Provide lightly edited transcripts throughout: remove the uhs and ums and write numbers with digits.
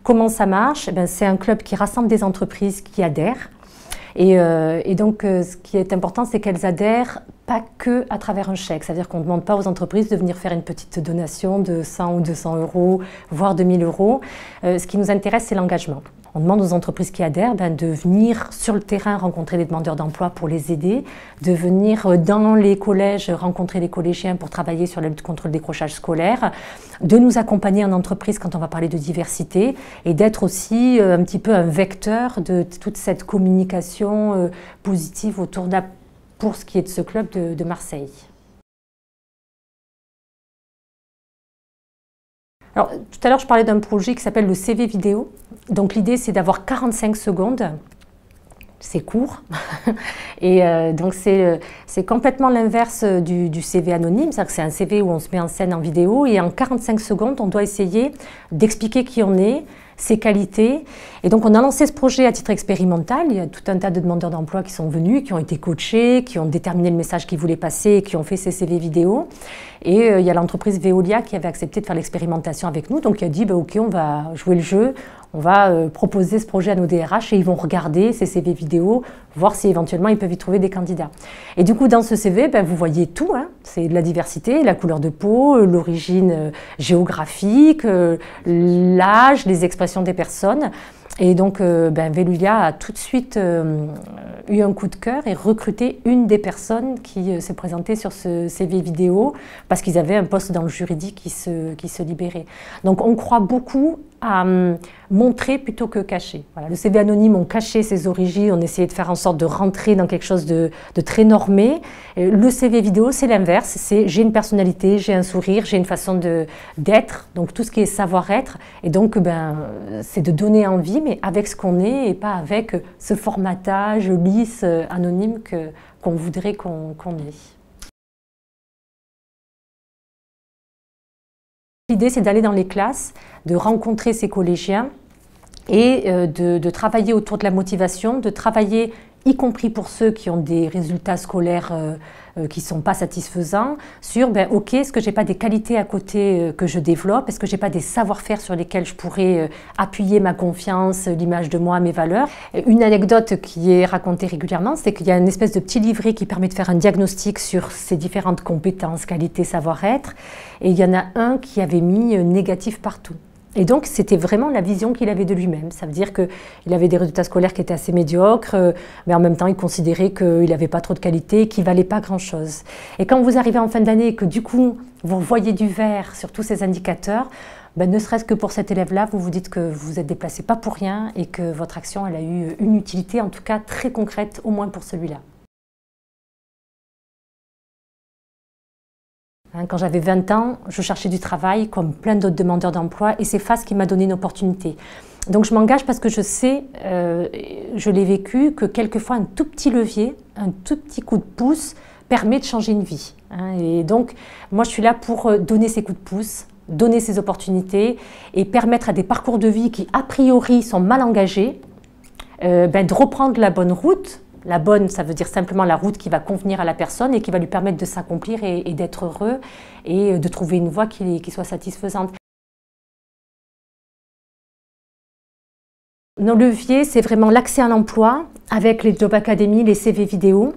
Comment ça marche? C'est un club qui rassemble des entreprises qui adhèrent. Et donc, ce qui est important, c'est qu'elles adhèrent pas que à travers un chèque. C'est-à-dire qu'on ne demande pas aux entreprises de venir faire une petite donation de 100 ou 200 euros, voire 2000 euros. Ce qui nous intéresse, c'est l'engagement. On demande aux entreprises qui adhèrent de venir sur le terrain rencontrer des demandeurs d'emploi pour les aider, de venir dans les collèges rencontrer les collégiens pour travailler sur la lutte contre le décrochage scolaire, de nous accompagner en entreprise quand on va parler de diversité et d'être aussi un petit peu un vecteur de toute cette communication positive autour pour ce qui est de ce club de Marseille. Alors, tout à l'heure, je parlais d'un projet qui s'appelle le CV vidéo. Donc, l'idée, c'est d'avoir 45 secondes. C'est court. Et donc, c'est complètement l'inverse du CV anonyme. C'est-à-dire que c'est un CV où on se met en scène en vidéo. Et en 45 secondes, on doit essayer d'expliquer qui on est, ses qualités. Et donc, on a lancé ce projet à titre expérimental. Il y a tout un tas de demandeurs d'emploi qui sont venus, qui ont été coachés, qui ont déterminé le message qu'ils voulaient passer et qui ont fait ces CV vidéo. Et il y a l'entreprise Veolia qui avait accepté de faire l'expérimentation avec nous. Donc, il a dit, OK, on va jouer le jeu. On va proposer ce projet à nos DRH et ils vont regarder ces CV vidéo, voir si éventuellement ils peuvent y trouver des candidats. Et du coup, dans ce CV, vous voyez tout. Hein. C'est de la diversité, la couleur de peau, l'origine géographique, l'âge, les expressions des personnes. Et donc, Veolia a tout de suite eu un coup de cœur et recruté une des personnes qui s'est présentée sur ce CV vidéo parce qu'ils avaient un poste dans le juridique qui se libérait. Donc, on croit beaucoup à montrer plutôt que cacher. Voilà, le CV anonyme, on cachait ses origines, on essayait de faire en sorte de rentrer dans quelque chose de très normé. Le CV vidéo, c'est l'inverse, c'est j'ai une personnalité, j'ai un sourire, j'ai une façon d'être, donc tout ce qui est savoir-être. Et donc, c'est de donner envie, mais avec ce qu'on est et pas avec ce formatage lisse, anonyme qu'on voudrait qu'on ait. L'idée, c'est d'aller dans les classes, de rencontrer ces collégiens et de travailler autour de la motivation, de travailler, y compris pour ceux qui ont des résultats scolaires qui ne sont pas satisfaisants, sur OK, est-ce que je n'ai pas des qualités à côté que je développe? Est-ce que je n'ai pas des savoir-faire sur lesquels je pourrais appuyer ma confiance, l'image de moi, mes valeurs? Une anecdote qui est racontée régulièrement, c'est qu'il y a une espèce de petit livret qui permet de faire un diagnostic sur ces différentes compétences, qualités, savoir-être. Et il y en a un qui avait mis négatif partout. Et donc, c'était vraiment la vision qu'il avait de lui-même. Ça veut dire qu'il avait des résultats scolaires qui étaient assez médiocres, mais en même temps, il considérait qu'il n'avait pas trop de qualité, qu'il ne valait pas grand-chose. Et quand vous arrivez en fin d'année et que du coup, vous voyez du vert sur tous ces indicateurs, ne serait-ce que pour cet élève-là, vous vous dites que vous vous êtes déplacé pas pour rien et que votre action, elle a eu une utilité, en tout cas très concrète, au moins pour celui-là. Quand j'avais 20 ans, je cherchais du travail comme plein d'autres demandeurs d'emploi et c'est FAS qui m'a donné une opportunité. Donc je m'engage parce que je sais, je l'ai vécu, que quelquefois un tout petit levier, un tout petit coup de pouce permet de changer une vie. Et donc moi je suis là pour donner ces coups de pouce, donner ces opportunités et permettre à des parcours de vie qui a priori sont mal engagés de reprendre la bonne route. La bonne, ça veut dire simplement la route qui va convenir à la personne et qui va lui permettre de s'accomplir et d'être heureux et de trouver une voie qui soit satisfaisante. Nos leviers, c'est vraiment l'accès à l'emploi avec les Job Academy, les CV vidéo.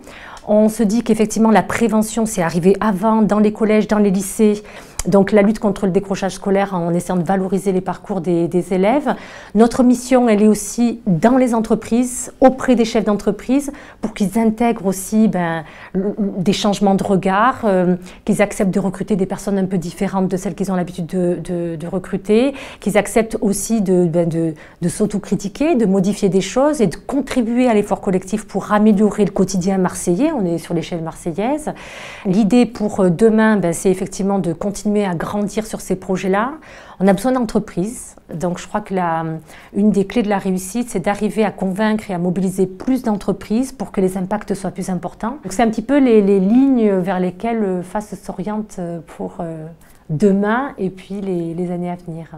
On se dit qu'effectivement la prévention, c'est arrivé avant, dans les collèges, dans les lycées. Donc la lutte contre le décrochage scolaire en essayant de valoriser les parcours des élèves. Notre mission, elle est aussi dans les entreprises, auprès des chefs d'entreprise, pour qu'ils intègrent aussi des changements de regard, qu'ils acceptent de recruter des personnes un peu différentes de celles qu'ils ont l'habitude de recruter, qu'ils acceptent aussi de s'autocritiquer, de modifier des choses et de contribuer à l'effort collectif pour améliorer le quotidien marseillais. On est sur l'échelle marseillaise. L'idée pour demain, c'est effectivement de continuer à grandir sur ces projets-là. On a besoin d'entreprises. Donc je crois que une des clés de la réussite, c'est d'arriver à convaincre et à mobiliser plus d'entreprises pour que les impacts soient plus importants. C'est un petit peu les lignes vers lesquelles FAS s'oriente pour demain et puis les années à venir.